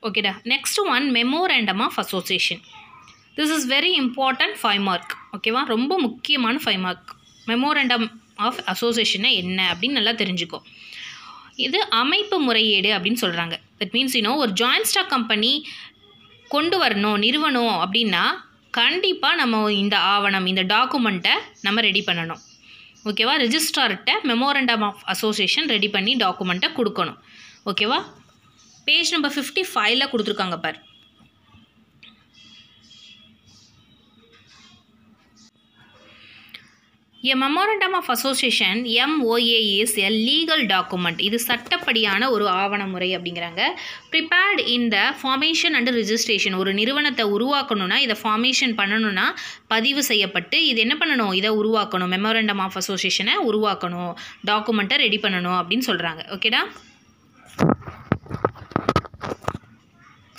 ஓகேடா. Next one memorandum of association. This is very important 5 mark. ஓகேவா, ரொம்ப முக்கியமான 5 மார்க். மெமோரண்டம் ஆஃப் அசோசியேஷனை என்ன அப்படின்னு நல்லா தெரிஞ்சுக்கோ. இது அமைப்பு முறையீடு அப்படின்னு சொல்கிறாங்க. தட் மீன்ஸ் ஒரு ஜாயின்ட் ஸ்டாக் கம்பெனி கொண்டு வரணும், நிறுவனம் அப்படின்னா கண்டிப்பாக நம்ம இந்த ஆவணம், இந்த டாக்குமெண்ட்டை நம்ம ரெடி பண்ணணும். ஓகேவா, ரிஜிஸ்ட்ரார்கிட்ட மெமோரண்டம் ஆஃப் அசோசியேஷன் ரெடி பண்ணி டாக்குமெண்ட்டை கொடுக்கணும். ஓகேவா, பேஜ் நம்பர் 55 கொடுத்துருக்காங்க பார். A memorandum of association MOA is a legal document. இது சட்டப்படியான ஒரு ஆவண முறை அப்படிங்கிறாங்க. Prepared in the formation and registration. ஒரு நிறுவனத்தை உருவாக்கணும்னா, இதை ஃபார்மேஷன் பண்ணணும்னா பதிவு செய்யப்பட்டு இது என்ன பண்ணணும், இதை உருவாக்கணும், மெமோரண்டம் ஆஃப் அசோசியேஷனை உருவாக்கணும், டாக்குமெண்ட்டை ரெடி பண்ணணும் அப்படின்னு சொல்கிறாங்க. ஓகேடா.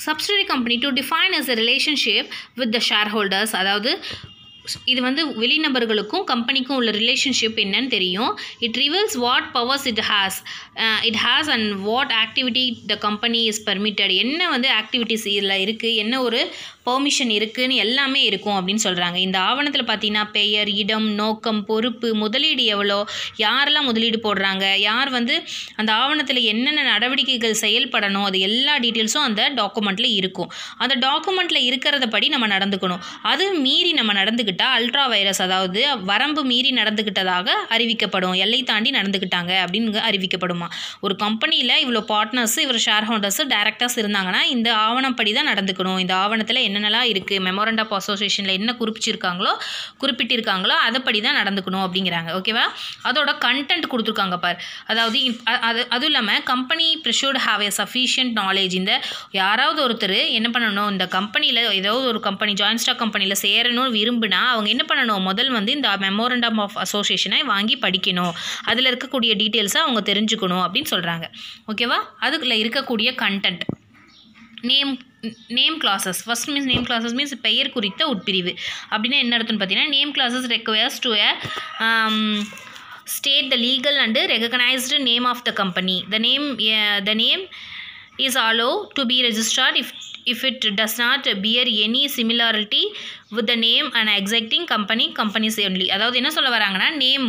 Subsidiary company to define as a relationship with the shareholders. அதாவது இது வெளிநபர்களுக்கும் கம்பெனிக்கும் உள்ள ரிலேஷன்ஷிப் என்னன்னு தெரியும். It reveals what powers it has and what activity the company is permitted. என்ன ஆக்டிவிட்டிஸ் இதில் இருக்குது, என்ன ஒரு பெர்மிஷன் இருக்குதுன்னு எல்லாமே இருக்கும் அப்படின்னு சொல்கிறாங்க. இந்த ஆவணத்தில் பார்த்தீங்கன்னா பெயர், இடம், நோக்கம், பொறுப்பு, முதலீடு எவ்வளோ, யாரெல்லாம் முதலீடு போடுறாங்க, யார் அந்த ஆவணத்தில் என்னென்ன நடவடிக்கைகள் செயல்படணும், அது எல்லா டீட்டெயில்ஸும் அந்த டாக்குமெண்ட்டில் இருக்கும். அந்த டாக்குமெண்ட்டில் இருக்கிறத படி நம்ம நடந்துக்கணும். அது மீறி நம்ம நடந்துக்கிட்டால் அல்ட்ரா வைரஸ், அதாவது வரம்பு மீறி நடந்துக்கிட்டதாக அறிவிக்கப்படும். எல்லை தாண்டி நடந்துக்கிட்டாங்க அப்படின்னு அறிவிக்கப்படுமா. ஒரு கம்பெனியில் இவ்வளோ பார்ட்னர்ஸ், இவ்வளோ ஷேர் ஹோல்டர்ஸ், டைரக்டர்ஸ் இருந்தாங்கன்னா இந்த ஆவணப்படி தான் நடந்துக்கணும். இந்த ஆவணத்தில் என்னென்னலாம் இருக்குது, மெமோரண்டம் ஆஃப் அசோசியேஷனில் என்ன குறிப்பிட்டிருக்காங்களோ அதைப்படி தான் நடந்துக்கணும் அப்படிங்கிறாங்க. ஓகேவா, அதோட கண்டென்ட் கொடுத்துருக்காங்க பார். அதாவது அதுவும் இல்லாமல் company should have a sufficient knowledge. இந்த யாராவது ஒருத்தர் என்ன பண்ணணும், இந்த கம்பெனியில் ஏதாவது ஒரு கம்பெனி ஜாயின்ட் ஸ்டாக் கம்பெனியில் சேரணும்னு விரும்பினா அவங்க என்ன பண்ணணும், முதல் இந்த மெமோரண்டம் ஆஃப் அசோசியேஷனை வாங்கி படிக்கணும், அதில் இருக்கக்கூடிய டீட்டெயில்ஸை அவங்க தெரிஞ்சுக்கணும் அப்படின்னு சொல்கிறாங்க. ஓகேவா, அதுக்குள்ள இருக்கக்கூடிய content. Name classes. First means name classes means பெயர் குறித்த உட்பிரிவு. அப்படின்னா என்ன அர்த்தம்னு பார்த்தீங்கன்னா, name classes requires to state the legal and recognized name of the company. The name is allowed to be registered if it does not bear any similarity with the name and exacting companies only. அதாவது என்ன சொல்ல வராங்கன்னா, name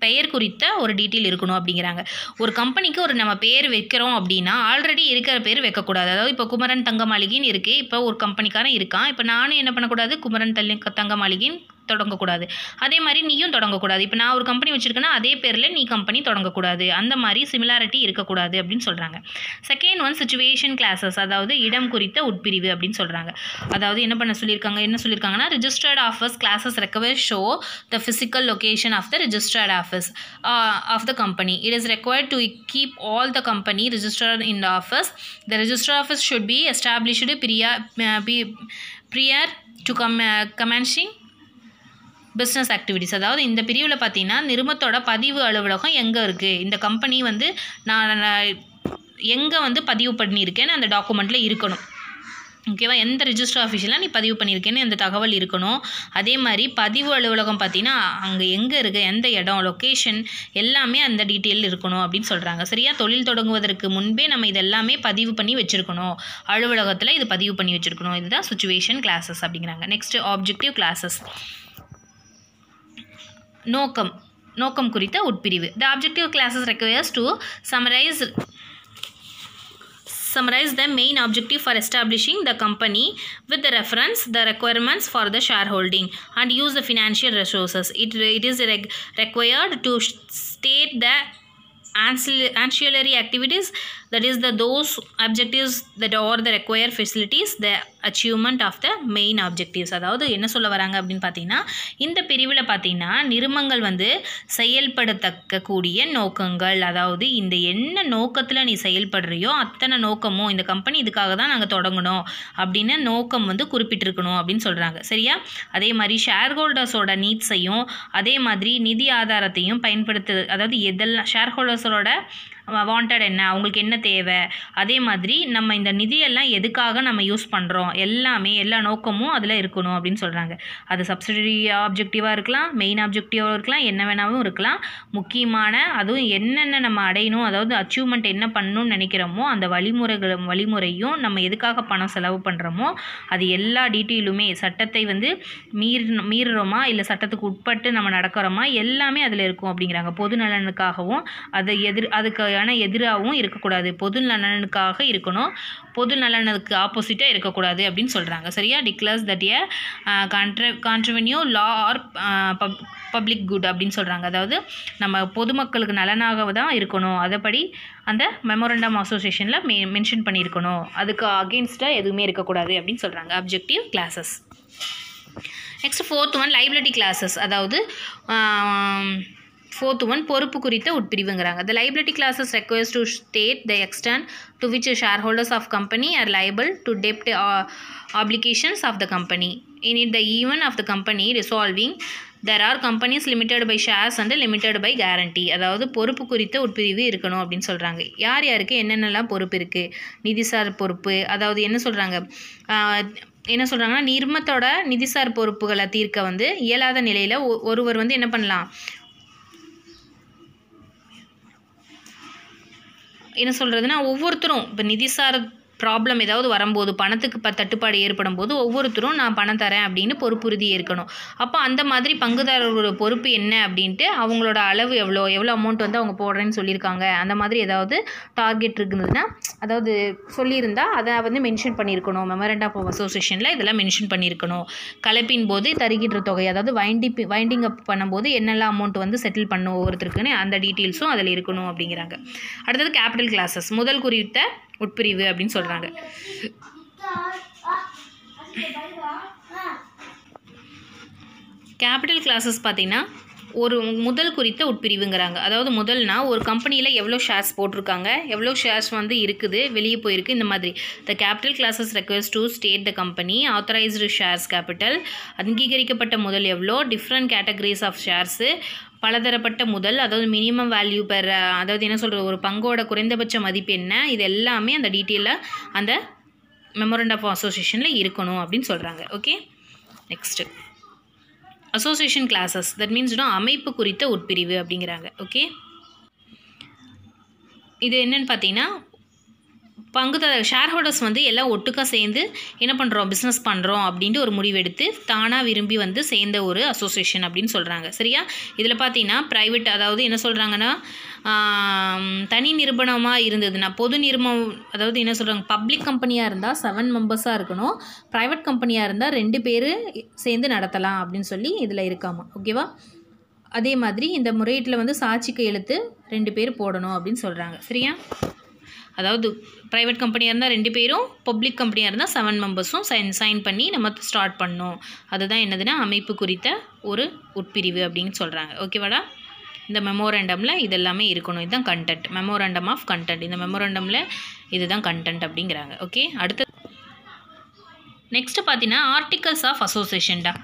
பெயர் குறித்த ஒரு detail இருக்கணும் அப்படிங்கிறாங்க. ஒரு கம்பெனிக்கு நம்ம பேர் வைக்கிறோம் அப்படின்னா ஆல்ரெடி இருக்கிற பேர் வைக்கக்கூடாது. அதாவது இப்போ குமரன் தங்க மாளிகைன்னு இருக்குது, இப்போ ஒரு கம்பெனிக்காரன் இருக்கான், இப்போ நானும் என்ன பண்ணக்கூடாது, குமரன் தங்க மாளிகைன்னு தொடங்கக்கூடாது. அதே மாதிரி நீயும் தொடங்கக்கூடாது. இப்போ நான் ஒரு கம்பெனி வச்சுருக்கேன்னா அதே பேரில் நீ கம்பெனி தொடங்கக்கூடாது. அந்த மாதிரி சிமிலாரிட்டி இருக்கக்கூடாது அப்படின்னு சொல்கிறாங்க. செகண்ட் ஒன் சிச்சுவேஷன் கிளாஸஸ், அதாவது இடம் குறித்த உட்பிரிவு அப்படின்னு சொல்கிறாங்க. அதாவது என்ன சொல்லியிருக்காங்கன்னா, registered office clauses require show the physical location of the registered office of the company. It is required to keep all the company registered in the office. The registered office should be established prior to commencing business activities. அதாவது இந்த பிரிவில் பார்த்தீங்கன்னா நிறுவனத்தோட பதிவு அலுவலகம் எங்கே இருக்குது, இந்த கம்பெனி நான் எங்கே பதிவு பண்ணியிருக்கேன்னு அந்த டாக்குமெண்ட்டில் இருக்கணும். ஓகேவா, எந்த ரிஜிஸ்டர் ஆஃபீஸில் நீ பதிவு பண்ணியிருக்கேன்னு அந்த தகவல் இருக்கணும். அதே மாதிரி பதிவு அலுவலகம் பார்த்தீங்கன்னா அங்கே எங்கே இருக்குது, எந்த இடம், லொக்கேஷன் எல்லாமே அந்த டீட்டெயில் இருக்கணும் அப்படின்னு சொல்கிறாங்க. சரியா, தொழில் தொடங்குவதற்கு முன்பே நம்ம இதெல்லாமே பதிவு பண்ணி வச்சுருக்கணும், அலுவலகத்தில் இது பதிவு பண்ணி வச்சுருக்கணும். இதுதான் சிச்சுவேஷன் கிளாஸஸ் அப்படிங்கிறாங்க. Next objective classes. நோக்கம் குறித்த உட்பிரிவு. The objective classes requires to summarize the main objective for establishing the company with the reference, the requirements for the shareholding and use the financial resources. It is required to state the ancillary activities, that is those objectives that are the required facilities, the achievement of the main objectives. அதாவது என்ன சொல்ல வராங்க அப்படின்னு பார்த்தீங்கன்னா, இந்த பிரிவில் பார்த்தீங்கன்னா நிறுவனங்கள் செயல்படத்தக்கக்கூடிய நோக்கங்கள், அதாவது இந்த என்ன நோக்கத்தில் நீ செயல்படுறியோ அத்தனை நோக்கமும், இந்த கம்பெனி இதுக்காக தான் நாங்கள் தொடங்கணும் அப்படின்னு நோக்கம் குறிப்பிட்டிருக்கணும் அப்படின்னு சொல்கிறாங்க. சரியா, அதே மாதிரி ஷேர் ஹோல்டர்ஸோட நீட்ஸையும் அதே மாதிரி நிதி ஆதாரத்தையும் பயன்படுத்து, அதாவது எதெல்லாம் ஷேர் ஹோல்டர்ஸோட வாண்டட் என்ன, அவங்களுக்கு என்ன தேவை, அதே மாதிரி நம்ம இந்த நிதியெல்லாம் எதுக்காக நம்ம யூஸ் பண்ணுறோம், எல்லாமே எல்லா நோக்கமும் அதில் இருக்கணும் அப்படின்னு சொல்கிறாங்க. அது சப்சிடரி ஆப்ஜெக்டிவாக இருக்கலாம், மெயின் ஆப்ஜெக்டிவாக இருக்கலாம், என்ன வேணாலும் இருக்கலாம். முக்கியமான அதுவும் என்னென்ன நம்ம அடையணும், அதாவது அச்சீவ்மெண்ட் என்ன பண்ணணும்னு நினைக்கிறோமோ அந்த வழிமுறையும் நம்ம எதுக்காக பணம் செலவு பண்ணுறோமோ அது எல்லா டீட்டெயிலுமே, சட்டத்தை வந்து மீறுறோமா இல்லை சட்டத்துக்கு உட்பட்டு நம்ம நடக்கிறோமா, எல்லாமே அதில் இருக்கும் அப்படிங்கிறாங்க. பொது நலனுக்காகவும் அதுக்கான எதிராகவும் இருக்கக்கூடாது, பொது நலனுக்காக இருக்கணும், பொது நலனுக்கு ஆப்போசிட்டாக இருக்கக்கூடாது அப்படின்னு சொல்கிறாங்க. சரியா? Declares that a contravene law or public good அப்படின்னு சொல்கிறாங்க. அதாவது நம்ம பொதுமக்களுக்கு நலனாக தான் இருக்கணும், அதைப்படி அந்த மெமோரண்டம் அசோசியேஷனில் மென்ஷன் பண்ணியிருக்கணும், அதுக்கு அகெயின்ஸ்டாக எதுவுமே இருக்கக்கூடாது அப்படின்னு சொல்கிறாங்க. Objective classes. Next 4th one liability classes. அதாவது 4th ஒன் பொறுப்பு குறித்த உட்பிரிவுங்கிறாங்க. The liability classes requires to state the extent to which the shareholders of company are liable to debt obligations of the company. In it, the event of the company dissolving, there are companies limited by shares and limited by guarantee. அதாவது பொறுப்பு குறித்த உட்பிரிவு இருக்கணும் அப்படின்னு சொல்கிறாங்க. யார் யாருக்கு என்னென்னலாம் பொறுப்பு இருக்குது, நிதிசார் பொறுப்பு, அதாவது என்ன சொல்கிறாங்கன்னா நிர்மத்தோட நிதிசார் பொறுப்புகளை தீர்க்க வந்து இயலாத நிலையில் ஒருவர் வந்து என்ன பண்ணலாம், என்ன சொல்கிறதுனா ஒவ்வொருத்தரும் இப்போ நிதிசார் ப்ராப்ளம் ஏதாவது வரும்போது, பணத்துக்கு தட்டுப்பாடு ஏற்படும் போது ஒவ்வொருத்தரும் நான் பணம் தரேன் அப்படின்னு பொறுப்புறுதி ஏற்கணும். அப்போ அந்த மாதிரி பங்குதாரர்களோட பொறுப்பு என்ன அப்படின்ட்டு அவங்களோட அளவு எவ்வளோ அமௌண்ட் வந்து அவங்க போடுறேன்னு சொல்லியிருக்காங்க, அந்த மாதிரி ஏதாவது டார்கெட் இருந்ததுன்னா, அதாவது சொல்லியிருந்தா அதை வந்து மென்ஷன் பண்ணியிருக்கணும். மெமரண்டம் ஆஃப் அசோசியேஷனில் இதெல்லாம் மென்ஷன் பண்ணியிருக்கணும். கலப்பின் போது தருகின்ற தொகை, அதாவது வைண்டிங் அப் பண்ணும்போது என்னெல்லாம் அமௌண்ட் வந்து செட்டில் பண்ணும் ஒவ்வொருத்தருக்குன்னு அந்த டீட்டெயில்ஸும் அதில் இருக்கணும் அப்படிங்கிறாங்க. அடுத்தது கேபிட்டல் கிளாஸஸ், முதல் குறித்த உட்பிரிவு அப்படின்னு சொல்கிறாங்க. கேபிட்டல் கிளாஸஸ் பார்த்தீங்கன்னா ஒரு முதல் குறித்த உட்பிரிவுங்கிறாங்க. அதாவது முதல்னா ஒரு கம்பெனியில் எவ்வளோ ஷேர்ஸ் போட்டிருக்காங்க, எவ்வளோ ஷேர்ஸ் வந்து இருக்குது, வெளியே போயிருக்கு, இந்த மாதிரி. The capital classes request to state the company authorised shares capital, அங்கீகரிக்கப்பட்ட முதல் எவ்வளோ, டிஃப்ரெண்ட் கேட்டகரிஸ் ஆஃப் ஷேர்ஸு, பலதரப்பட்ட முதல், அதாவது மினிமம் வேல்யூ பெர், அதாவது என்ன சொல்கிறது, ஒரு பங்கோட குறைந்தபட்ச மதிப்பு என்ன, இது எல்லாமே அந்த டீட்டெயிலாக அந்த மெமோரண்டம் ஆஃப் அசோசியேஷனில் இருக்கணும் அப்படின்னு சொல்கிறாங்க. Okay, next association classes, that means அமைப்பு குறித்த உட்பிரிவு அப்படிங்கிறாங்க. ஓகே, இது என்னென்னு பார்த்தீங்கன்னா ஷேர் ஹோல்டர்ஸ் வந்து எல்லாம் ஒட்டுக்கா சேர்ந்து என்ன பண்ணுறோம், பிஸ்னஸ் பண்ணுறோம் அப்படின்ட்டு ஒரு முடிவெடுத்து தானாக விரும்பி வந்து சேர்ந்த ஒரு அசோசியேஷன் அப்படின்னு சொல்கிறாங்க. சரியா? இதில் பார்த்தீங்கன்னா ப்ரைவேட், அதாவது என்ன சொல்கிறாங்கன்னா தனி நிறுவனமாக இருந்ததுன்னா பொது நிறுவனம், அதாவது என்ன சொல்கிறாங்க, பப்ளிக் கம்பெனியாக இருந்தால் 7 மெம்பர்ஸாக இருக்கணும், ப்ரைவேட் கம்பெனியாக இருந்தால் 2 பேர் சேர்ந்து நடத்தலாம் அப்படின்னு சொல்லி இதில் இருக்காமா. ஓகேவா? அதே மாதிரி இந்த முறையீட்டில் வந்து சாட்சி கையெழுத்து 2 பேர் போடணும் அப்படின்னு சொல்கிறாங்க. சரியா? அதாவது ப்ரைவேட் கம்பெனியாக இருந்தால் 2 பேரும், பப்ளிக் கம்பெனியாக இருந்தால் 7 மெம்பர்ஸும் சைன் பண்ணி நம்ம ஸ்டார்ட் பண்ணோம். அதுதான் என்னதுன்னா அமைப்பு குறித்த ஒரு உட்பிரிவு அப்படின்னு சொல்கிறாங்க. ஓகேவாடா? இந்த மெமோரண்டமில் இதெல்லாமே இருக்கணும். இதுதான் கண்டென்ட், மெமோரண்டம் ஆஃப் கண்டென்ட். இந்த மெமோரண்டமில் இதுதான் கண்டென்ட் அப்படிங்கிறாங்க. ஓகே, அடுத்து நெக்ஸ்ட்டு பார்த்தீங்கன்னா ஆர்டிகல்ஸ் ஆஃப் அசோசியேஷன்டா.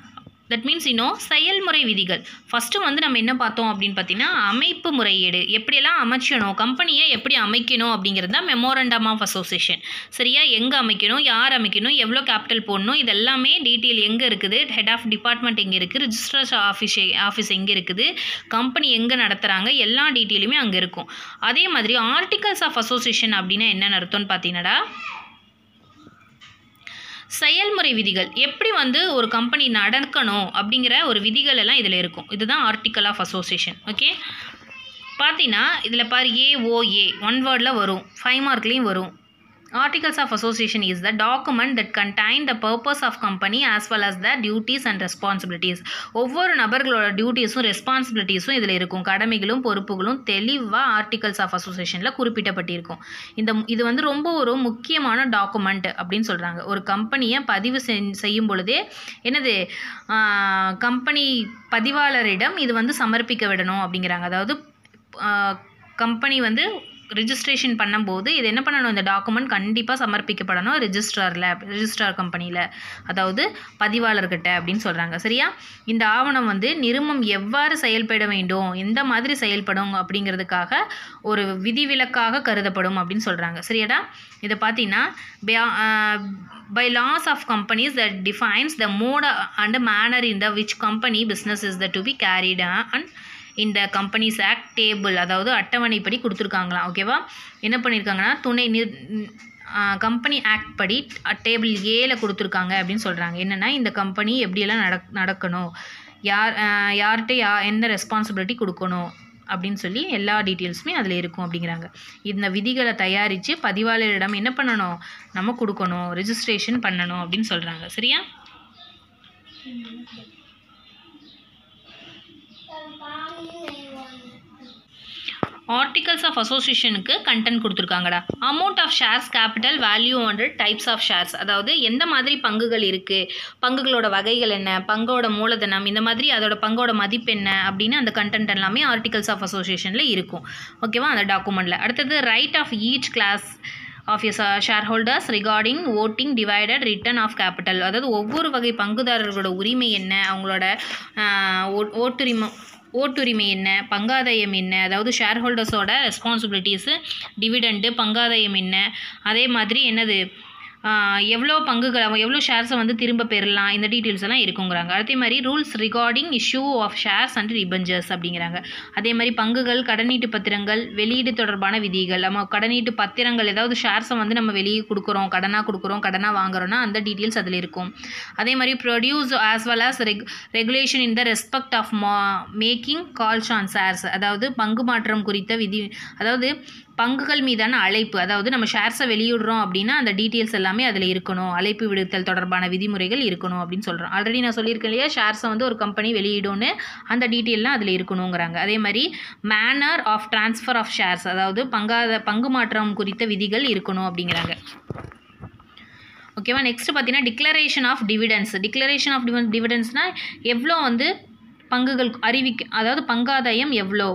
தட் மீன்ஸ் செயல்முறை விதிகள். ஃபஸ்ட்டு வந்து நம்ம என்ன பார்த்தோம் அப்படின்னு பார்த்தீங்கன்னா அமைப்பு முறையீடு, எப்படியெல்லாம் அமைச்சணும், கம்பெனியை எப்படி அமைக்கணும் அப்படிங்கிறது தான் மெமோரண்டம் ஆஃப் அசோசியேஷன். சரியா? எங்கே அமைக்கணும், யார் அமைக்கணும், எவ்வளோ கேபிட்டல் போடணும், இதெல்லாமே டீட்டெயில் எங்கே இருக்குது, ஹெட் ஆஃப் டிபார்ட்மெண்ட் எங்கே இருக்குது, ரிஜிஸ்ட்ரேஷன் ஆஃபீஸ் எங்கே இருக்குது, கம்பெனி எங்கே நடத்துகிறாங்க, எல்லா டீட்டெயிலுமே அங்கே இருக்கும். அதே மாதிரி ஆர்டிகல்ஸ் ஆஃப் அசோசியேஷன் அப்படின்னா என்னென்னு அர்த்தம்னு பார்த்தீங்கன்னா செயல்முறை விதிகள், எப்படி வந்து ஒரு கம்பெனி நடக்கணும் அப்படிங்கிற ஒரு விதிகள் எல்லாம் இதில் இருக்கும். இதுதான் ஆர்டிக்கல் ஆஃப் அசோசியேஷன். ஓகே, பார்த்தீங்கன்னா இதில் பாரு AOA 1 வேர்டில் வரும், 5 மார்க்லேயும் வரும். Articles of Association is the document that contain the purpose of company as well as the duties and responsibilities. ஒவ்வொரு நபர்களோட டியூட்டிஸும் ரெஸ்பான்சிபிலிட்டிஸும் இதில் இருக்கும், கடமைகளும் பொறுப்புகளும் தெளிவாக ஆர்டிகல்ஸ் ஆஃப் அசோசியேஷனில் குறிப்பிட்டப்பட்டிருக்கும். இது வந்து ரொம்ப ஒரு முக்கியமான டாக்குமெண்ட் அப்படின்னு சொல்கிறாங்க. ஒரு கம்பெனியை பதிவு செய்யும் பொழுதே என்னது, கம்பெனி பதிவாளரிடம் இது வந்து சமர்ப்பிக்க விடணும் அப்படிங்கிறாங்க. அதாவது கம்பெனி வந்து ரிஜிஸ்ட்ரேஷன் பண்ணும்போது இது என்ன பண்ணணும், இந்த டாக்குமெண்ட் கண்டிப்பாக சமர்ப்பிக்கப்படணும் ரிஜிஸ்ட்ரார் கம்பெனியில், அதாவது பதிவாளர்கிட்ட அப்படின்னு சொல்கிறாங்க. சரியா? இந்த ஆவணம் வந்து நிறுவனம் எவ்வாறு செயல்பட வேண்டும், எந்த மாதிரி செயல்படும் அப்படிங்கிறதுக்காக ஒரு விதிவிலக்காக கருதப்படும் அப்படின்னு சொல்கிறாங்க. சரியாடா? இதை பார்த்தீங்கன்னா by laws of companies that defines the mode and manner in the which company business is to be carried on இந்த கம்பெனிஸ் ஆக்ட் டேபிள், அதாவது அட்டவணைப்படி கொடுத்துருக்காங்களாம். ஓகேவா? என்ன பண்ணியிருக்காங்கன்னா கம்பெனி ஆக்ட் படி டேபிள் ஏல கொடுத்துருக்காங்க அப்படின்னு சொல்கிறாங்க. என்னென்னா இந்த கம்பெனி எப்படியெல்லாம் நடக்கணும், யார்கிட்ட எந்த ரெஸ்பான்சிபிலிட்டி கொடுக்கணும் அப்படின்னு சொல்லி எல்லா டீட்டெயில்ஸுமே அதில் இருக்கும் அப்படிங்கிறாங்க. இந்த விதிகளை தயாரித்து பதிவாளரிடம் என்ன பண்ணணும், நம்ம கொடுக்கணும், ரெஜிஸ்ட்ரேஷன் பண்ணணும் அப்படின்னு சொல்கிறாங்க. சரியா? ஆர்டிகல்ஸ் ஆஃப் அசோசியேஷனுக்கு கண்டென்ட் கொடுத்துருக்காங்கடா. Amount of shares, capital, value and types of shares, அதாவது எந்த மாதிரி பங்குகள் இருக்குது, பங்குகளோட வகைகள் என்ன, பங்கோட மூலதனம், இந்த மாதிரி அதோட பங்கோட மதிப்பு என்ன அப்படின்னு அந்த கண்டென்ட் எல்லாமே ஆர்டிகல்ஸ் ஆஃப் அசோசியேஷனில் இருக்கும். ஓகேவா? அந்த டாக்குமெண்ட்டில். அடுத்தது right of each class of share holders regarding voting டிவைடட் ரிட்டர்ன் ஆஃப் கேபிட்டல், அதாவது ஒவ்வொரு வகை பங்குதாரர்களோட உரிமை என்ன, அவங்களோட ஓட்டுரிமை என்ன, பங்காதாயம் என்ன, அதாவது ஷேர் ஹோல்டர்ஸோட ரெஸ்பான்சிபிலிட்டிஸு, டிவிடெண்டு, பங்காதாயம் என்ன, அதே மாதிரி என்னது எவ்வளோ பங்குகள், எவ்வளோ ஷேர்ஸை வந்து திரும்ப பெறலாம், இந்த டீட்டெயில்ஸ் எல்லாம் இருக்குங்கிறாங்க. அதே மாதிரி rules regarding issue of shares and debentures அப்படிங்கிறாங்க. அதே மாதிரி பங்குகள், கடனீட்டு பத்திரங்கள், வெளியீடு தொடர்பான விதிகள், நம்ம கடனீட்டு பத்திரங்கள், ஏதாவது ஷேர்ஸை வந்து நம்ம வெளியே கொடுக்குறோம், கடனாக வாங்குறோன்னா அந்த டீட்டெயில்ஸ் அதில் இருக்கும். அதே மாதிரி produce as well as regulation in the respect of making calls on shares, அதாவது பங்கு மாற்றம் குறித்த விதி, அதாவது பங்குகள் மீதான அழைப்பு, அதாவது நம்ம ஷேர்ஸை வெளியிடுறோம் அப்படின்னா அந்த டீட்டெயில்ஸ் எல்லாமே அதில் இருக்கணும், அழைப்பு விடுத்தல் தொடர்பான விதிமுறைகள் இருக்கணும் அப்படின்னு சொல்கிறோம். ஆல்ரெடி நான் சொல்லியிருக்கேன் இல்லையா, ஷேர்ஸை வந்து ஒரு கம்பெனி வெளியிடும்னு, அந்த டீட்டெயிலாம் அதில் இருக்கணுங்கிறாங்க. அதே மாதிரி manner of transfer of shares, அதாவது பங்கு மாற்றம் குறித்த விதிகள் இருக்கணும் அப்படிங்கிறாங்க. ஓகேவா? நெக்ஸ்ட் பார்த்தீங்கன்னா டிக்ளரேஷன் ஆஃப் டிவிடெண்ட்ஸ்னால் எவ்வளோ வந்து பங்குகள் அதாவது பங்காதாயம் எவ்வளோ,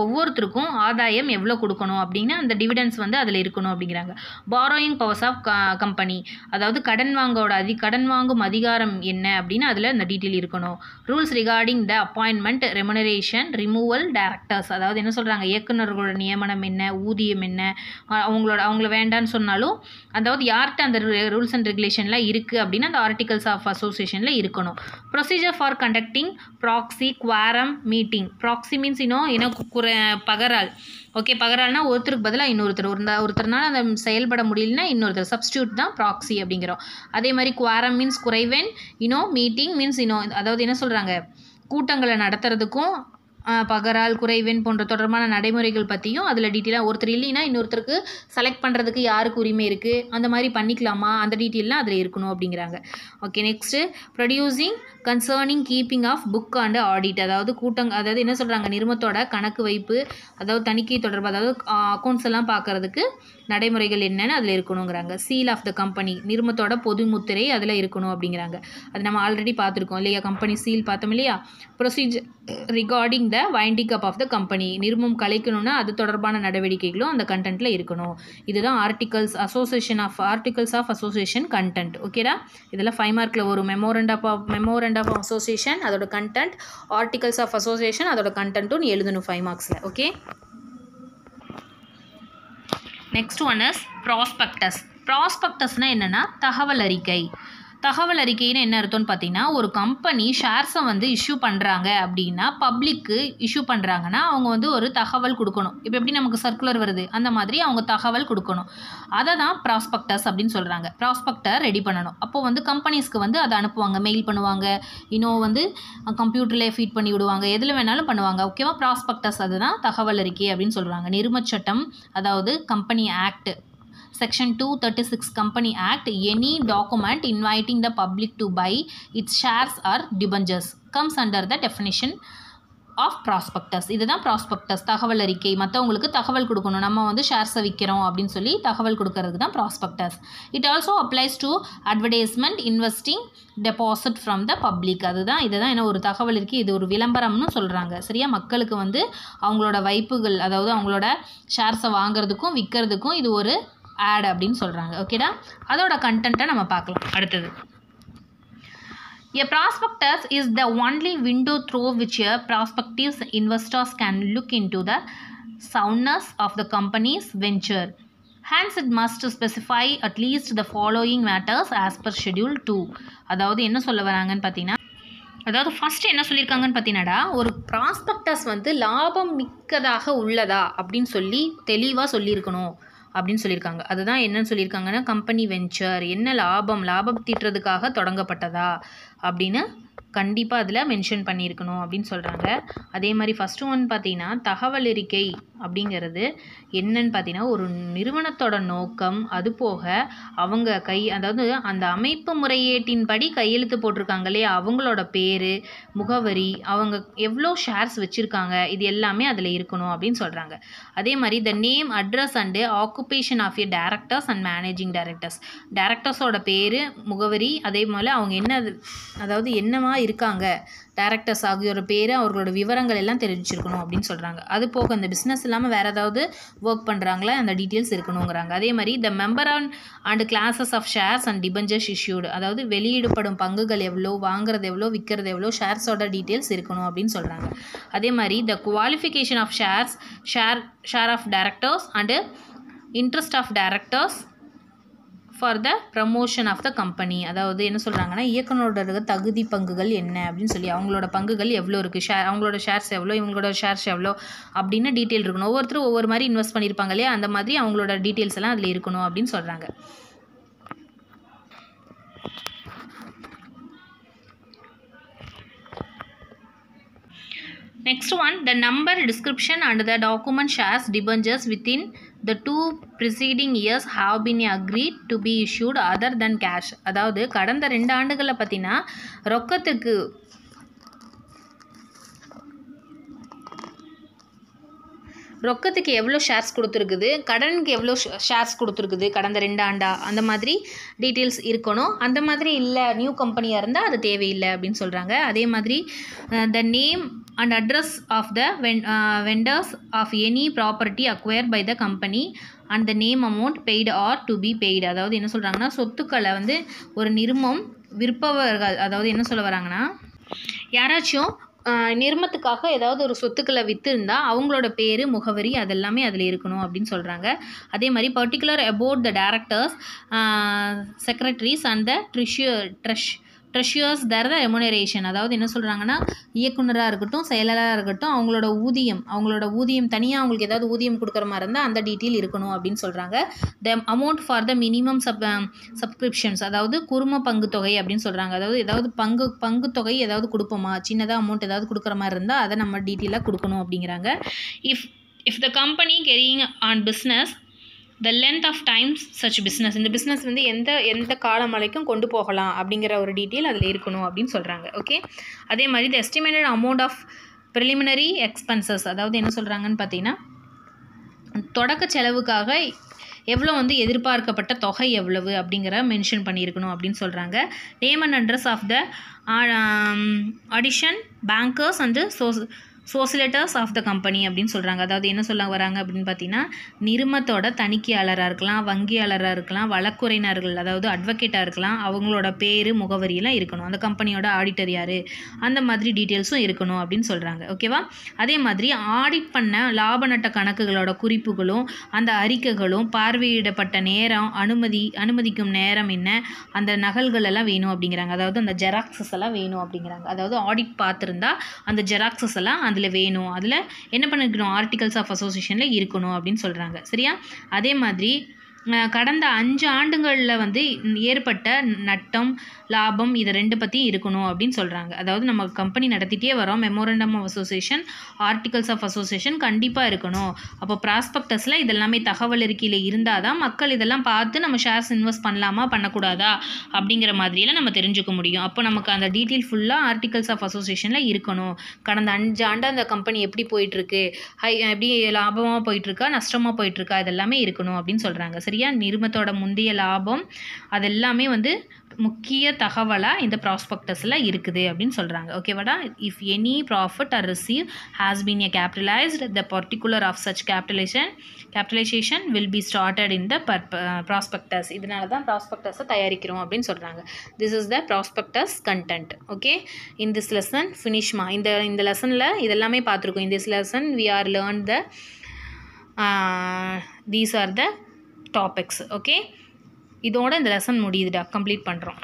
ஒவ்வொருத்தருக்கும் ஆதாயம் எவ்வளோ கொடுக்கணும் அப்படின்னு அந்த டிவிடெண்ட்ஸ் வந்து அதில் இருக்கணும் அப்படிங்கிறாங்க. பாரோயிங் பவர்ஸ் ஆஃப் கம்பெனி, அதாவது கடன் வாங்கும் அதிகாரம் என்ன அப்படின்னு அதில் அந்த டீட்டெயில் இருக்கணும். Rules regarding the appointment, remuneration, removal directors, அதாவது என்ன சொல்கிறாங்க, இயக்குநர்களோட நியமனம் என்ன, ஊதியம் என்ன, அவங்கள வேண்டான்னு சொன்னாலும் அதாவது யார்கிட்ட அந்த ரூல்ஸ் அண்ட் ரெகுலேஷன்லாம் இருக்குது அப்படின்னு அந்த ஆர்டிகல்ஸ் ஆஃப் அசோசியேஷனில் இருக்கணும். Procedure for conducting proxy quorum meeting. Proxy means பகரால். ஓகே, பகரால்னா ஒருத்தருக்கு பதிலாக ஒருத்தர்னால அந்த செயல்பட முடியலன்னா இன்னொருத்தர் சப்ஸ்டியூட் தான் ப்ராக்ஸி அப்படிங்கிறோம். அதே மாதிரி குவாரம் மீன்ஸ் குறைவெண், மீட்டிங் மீன்ஸ் அதாவது என்ன சொல்கிறாங்க, கூட்டங்களை நடத்துறதுக்கும் பகரால், குறைவெண் போன்ற தொடர்பான நடைமுறைகள் பற்றியும் அதில் டீட்டெயிலாக, ஒருத்தர் இல்லைன்னா இன்னொருத்தருக்கு செலக்ட் பண்ணுறதுக்கு யாருக்கு உரிமை இருக்குது, அந்த மாதிரி பண்ணிக்கலாமா, அந்த டீட்டெயிலாம் அதில் இருக்கணும் அப்படிங்கிறாங்க. Okay, next producing concerning keeping of book and audit, அதாவது அதாவது என்ன சொல்கிறாங்க, நிறுவனத்தோட கணக்கு வைப்பு, அதாவது தணிக்கை தொடர்பு, அதாவது அக்கௌண்ட்ஸ் எல்லாம் பார்க்குறதுக்கு நடைமுறைகள் என்னென்னு அதில் இருக்கணுங்கிறாங்க. சீல் ஆஃப் த கம்பெனி, நிறுவனத்தோட பொது முத்திரை அதில் இருக்கணும் அப்படிங்கிறாங்க. அது நம்ம ஆல்ரெடி பார்த்துருக்கோம் இல்லையா, கம்பெனி சீல் பார்த்தோம் இல்லையா. Procedure regarding the winding up of the company, நிறுவனம் கலைக்கணும்னா அது தொடர்பான நடவடிக்கைகளும் அந்த கண்டென்ட்டில் இருக்கணும். இதுதான் ஆர்டிகல்ஸ் ஆஃப் அசோசியேஷன் கண்டென்ட். ஓகேடா? இதெல்லாம் 5 மார்க்கில் வரும். மெமோரண்டம் ஆஃப் அசோசியேஷன் அதோட கண்டென்ட், ஆர்டிகல்ஸ் ஆஃப் அசோசியேஷன் அதோட கண்டென்ட்டும் நீ எழுதணும் 5 மார்க்ஸில். Okay, next one is prospectus. ப்ராஸ்பெக்டஸ்னால் என்னென்னா தகவல் அறிக்கை. தகவல் அறிக்கைன்னு என்ன அர்த்தம்னு பார்த்தீங்கன்னா, ஒரு கம்பெனி ஷேர்ஸை வந்து இஷ்யூ பண்ணுறாங்க அப்படின்னா, பப்ளிக்கு இஷ்யூ பண்ணுறாங்கன்னா அவங்க வந்து ஒரு தகவல் கொடுக்கணும். இப்போ எப்படி நமக்கு சர்க்குலர் வருது அந்த மாதிரி அவங்க தகவல் கொடுக்கணும். அதை தான் ப்ராஸ்பெக்டஸ் அப்படின்னு சொல்கிறாங்க. ப்ராஸ்பெக்டர் ரெடி பண்ணணும். அப்போது வந்து கம்பெனிஸ்க்கு வந்து அதை அனுப்புவாங்க, மெயில் பண்ணுவாங்க, வந்து கம்ப்யூட்டரில் ஃபீட் பண்ணி விடுவாங்க, எதில் வேணாலும் பண்ணுவாங்க. ஓகேவா? ப்ராஸ்பெக்டஸ் அதுதான் தகவல் அறிக்கை அப்படின்னு சொல்கிறாங்க. நிறுவனச் சட்டம், அதாவது company act Section 236 Company Act, any document inviting the public to buy its shares or debentures comes under the definition of prospectus. இதுதான் ப்ராஸ்பெக்டஸ், தகவல் அறிக்கை. மற்றவங்களுக்கு தகவல் கொடுக்கணும், நம்ம வந்து ஷேர்ஸை விற்கிறோம் அப்படின்னு சொல்லி தகவல் கொடுக்கறதுக்கு தான் prospectus. It also applies to advertisement, investing, deposit from the public. இதுதான் என்ன ஒரு தகவல் இருக்குது, இது ஒரு விளம்பரம்னு சொல்கிறாங்க. சரியா, மக்களுக்கு வந்து அவங்களோட வைப்புகள், அதாவது அவங்களோட ஷேர்ஸை வாங்குறதுக்கும் விற்கிறதுக்கும் இது ஒரு ஆட் அப்படின்னு சொல்கிறாங்க. ஓகேடா, அதோட கண்டென்ட்டை நம்ம பார்க்கலாம். அடுத்தது, a prospectus is the only window through which a prospective investors can look into the soundness of the company's venture. Hence, it must specify at least the following matters as per Schedule 2. அதாவது என்ன சொல்ல வராங்கன்னு பார்த்தீங்கன்னா, அதாவது first என்ன சொல்லியிருக்காங்கன்னு பார்த்தீங்கன்னாடா, ஒரு prospectus வந்து லாபம் மிக்கதாக உள்ளதா அப்படின்னு சொல்லி தெளிவாக சொல்லியிருக்கணும் அப்படின்னு சொல்லியிருக்காங்க. அதுதான் என்னன்னு சொல்லியிருக்காங்கன்னா, கம்பெனி வெஞ்சர் என்ன லாபம் தீட்டுறதுக்காக தொடங்கப்பட்டதா அப்படின்னு கண்டிப்பாக அதில் மென்ஷன் பண்ணியிருக்கணும் அப்படின்னு சொல்கிறாங்க. அதே மாதிரி ஃபஸ்ட்டு ஒன் பார்த்தீங்கன்னா, தகவல் அறிக்கை அப்படிங்கிறது என்னன்னு பார்த்தீங்கன்னா, ஒரு நிறுவனத்தோட நோக்கம், அது போக அவங்க அதாவது அந்த அமைப்பு முறையீட்டின்படி கையெழுத்து போட்டிருக்காங்க இல்லையா, அவங்களோட பேர், முகவரி, அவங்க எவ்வளோ ஷேர்ஸ் வச்சுருக்காங்க, இது எல்லாமே அதில் இருக்கணும் அப்படின்னு சொல்கிறாங்க. அதே மாதிரி the name, address and occupation of a directors and managing directors. டைரக்டர்ஸோட பேர், முகவரி, அதே போல் அவங்க என்னவா இருக்காங்க, டைரக்டர்ஸ் ஆகியோர பேர், அவர்களோட விவரங்கள் எல்லாம் தெரிஞ்சிருக்கணும் அப்படின்னு சொல்கிறாங்க. அது போக அந்த பிஸ்னஸ் இல்லாமல் வேறு ஏதாவது ஒர்க் பண்ணுறாங்களா, அந்த டீட்டெயில்ஸ் இருக்கணுங்கிறாங்க. அதே மாதிரி the member and classes of shares and debentures issued, அதாவது வெளியிடப்படும் பங்குகள் எவ்வளோ, வாங்குறது எவ்வளோ, விற்கிறது எவ்வளோ, ஷேர்ஸோட டீட்டெயில்ஸ் இருக்கணும் அப்படின்னு சொல்கிறாங்க. அதே மாதிரி the qualification of share of directors and interest of directors for the promotion of the company. அதாவது என்ன சொல்கிறாங்கன்னா, இயக்குனரோட தகுதி பங்குகள் என்ன அப்படின்னு சொல்லி, அவங்களோட பங்குகள் எவ்வளோ இருக்குது, அவங்களோட ஷேர்ஸ் எவ்வளோ, இவங்களோட ஷேர்ஸ் எவ்வளோ அப்படின்னு டீட்டெயில் இருக்கணும். ஒவ்வொருத்தரும் ஒவ்வொரு மாதிரி இன்வெஸ்ட் பண்ணியிருப்பாங்க இல்லையா, அந்த மாதிரி அவங்களோட டீட்டெயில்ஸ் எல்லாம் அதில் இருக்கணும் அப்படின்னு சொல்கிறாங்க. Next one, the number, description and the document shares debentures within the 2 preceding years have been agreed to be issued other than cash. அதாவது கடந்த 2 ஆண்டுகளில் பார்த்தீங்கன்னா ரொக்கத்துக்கு எவ்வளோ ஷேர்ஸ் கொடுத்துருக்குது, கடனுக்கு எவ்வளோ ஷேர்ஸ் கொடுத்துருக்குது கடந்த 2 ஆண்டா, அந்த மாதிரி டீட்டெயில்ஸ் இருக்கணும். அந்த மாதிரி இல்லை, நியூ கம்பெனியாக இருந்தால் அது தேவையில்லை அப்படின்னு சொல்கிறாங்க. அதே மாதிரி the name and address of the vendors of any property acquired by the company and the name amount paid or to be paid. அதாவது என்ன சொல்கிறாங்கன்னா, சொத்துக்களை வந்து ஒரு நிறுவனம் விற்பவர்கள், அதாவது என்ன சொல்ல வராங்கன்னா, யாராச்சும் நிறுவனத்துக்காக ஏதாவது ஒரு சொத்துக்களை விற்றுருந்தால் அவங்களோட பேர், முகவரி அதெல்லாமே அதில் இருக்கணும் அப்படின்னு சொல்கிறாங்க. அதே மாதிரி particular about the directors, secretaries and the treasurers their the remuneration. அதாவது என்ன சொல்கிறாங்கன்னா, இயக்குனராக இருக்கட்டும், செயலராக இருக்கட்டும், அவங்களோட ஊதியம் தனியாக அவங்களுக்கு ஏதாவது ஊதியம் கொடுக்குற மாதிரி இருந்தால் அந்த டீட்டெயில் இருக்கணும் அப்படின்னு சொல்கிறாங்க. The amount for the minimum subscriptions, அதாவது குறும பங்கு தொகை அப்படின்னு சொல்கிறாங்க. அதாவது ஏதாவது பங்கு தொகை ஏதாவது கொடுப்போமா, சின்னதாக அமௌண்ட் ஏதாவது கொடுக்குற மாதிரி இருந்தால் அதை நம்ம டீட்டெயிலாக கொடுக்கணும் அப்படிங்கிறாங்க. If the company carrying on business, the length of times such business, இந்த பிஸ்னஸ் வந்து எந்த காலம் வரைக்கும் கொண்டு போகலாம் அப்படிங்கிற ஒரு டீட்டெயில் அதில் இருக்கணும் அப்படின்னு சொல்கிறாங்க. ஓகே, அதே மாதிரி the estimated amount of preliminary expenses, அதாவது என்ன சொல்கிறாங்கன்னு பார்த்தீங்கன்னா, தொடக்க செலவுக்காக எவ்வளோ வந்து எதிர்பார்க்கப்பட்ட தொகை எவ்வளவு அப்படிங்கிற மென்ஷன் பண்ணியிருக்கணும் அப்படின்னு சொல்கிறாங்க. Name and address of the audition bankers and solicitors of the company அப்படின்னு சொல்கிறாங்க. அதாவது என்ன சொல்ல வராங்க அப்படின்னு பார்த்தீங்கன்னா, நிறுவனத்தோட தணிக்கையாளராக இருக்கலாம், வங்கியாளராக இருக்கலாம், வழக்குரைஞர்கள் அதாவது அட்வொகேட்டாக இருக்கலாம், அவங்களோட பேர், முகவரியெல்லாம் இருக்கணும். அந்த கம்பெனியோட ஆடிட்டர் யார், அந்த மாதிரி டீட்டெயில்ஸும் இருக்கணும் அப்படின்னு சொல்கிறாங்க. ஓகேவா, அதே மாதிரி ஆடிட் பண்ண லாப நட்ட கணக்குகளோட குறிப்புகளும் அந்த அறிக்கைகளும், பார்வையிடப்பட்ட நேரம், அனுமதிக்கும் நேரம் என்ன, அந்த நகல்கள் எல்லாம் வேணும் அப்படிங்கிறாங்க. அதாவது அந்த ஜெராக்ஸஸ் எல்லாம் வேணும் அப்படிங்கிறாங்க. அதாவது ஆடிட் பார்த்துருந்தா அந்த ஜெராக்ஸஸ் எல்லாம் அதில் வேணும், அதில் என்ன பண்ணிக்கணும், ஆர்டிகல்ஸ் ஆஃப் அசோசியேஷனில் இருக்கணும் அப்படின்னு சொல்கிறாங்க. சரியா, அதே மாதிரி கடந்த 5 ஆண்டுகளில் வந்து ஏற்பட்ட நட்டம் லாபம் இதை 2 பற்றியும் இருக்கணும் அப்படின்னு சொல்கிறாங்க. அதாவது நம்ம கம்பெனி நடத்திட்டே வரோம், memorandum of association, articles of association கண்டிப்பாக இருக்கணும். அப்போ ப்ராஸ்பெக்டஸில் இதெல்லாமே தகவல் அறிக்கையில் இருந்தால் தான் மக்கள் இதெல்லாம் பார்த்து நம்ம ஷேர்ஸ் இன்வெஸ்ட் பண்ணலாமா பண்ணக்கூடாதா அப்படிங்கிற மாதிரியெல்லாம் நம்ம தெரிஞ்சுக்க முடியும். அப்போ நமக்கு அந்த டீட்டெயில் ஃபுல்லாக ஆர்டிகல்ஸ் ஆஃப் அசோசியேஷனில் இருக்கணும். கடந்த 5 ஆண்டு அந்த கம்பெனி எப்படி போயிட்டுருக்கு, எப்படி லாபமாக போயிட்டுருக்கா நஷ்டமாக போயிட்டுருக்கா இதெல்லாமே இருக்கணும் அப்படின்னு சொல்கிறாங்க. சரியா? நிறுவனத்தோட முந்தைய லாபம் அதெல்லாமே வந்து முக்கிய தகவலாக இந்த ப்ராஸ்பெக்டஸில் இருக்குது அப்படின்னு சொல்கிறாங்க. ஓகேவாடா? If any profit or receive has been a capitalised the particular of such capitalisation will be started in the prospectus. இதனால தான் ப்ராஸ்பெக்டஸை தயாரிக்கிறோம் அப்படின்னு சொல்கிறாங்க. This is the prospectus content. Okay, in this lesson ஃபினிஷ்மா. இந்த லெசனில் இதெல்லாமே பார்த்துருக்கோம். In this lesson we are learn the these are the topics. Okay, இதோட இந்த லெசன் முடியுதுடா, கம்ப்ளீட் பண்ணுறோம்.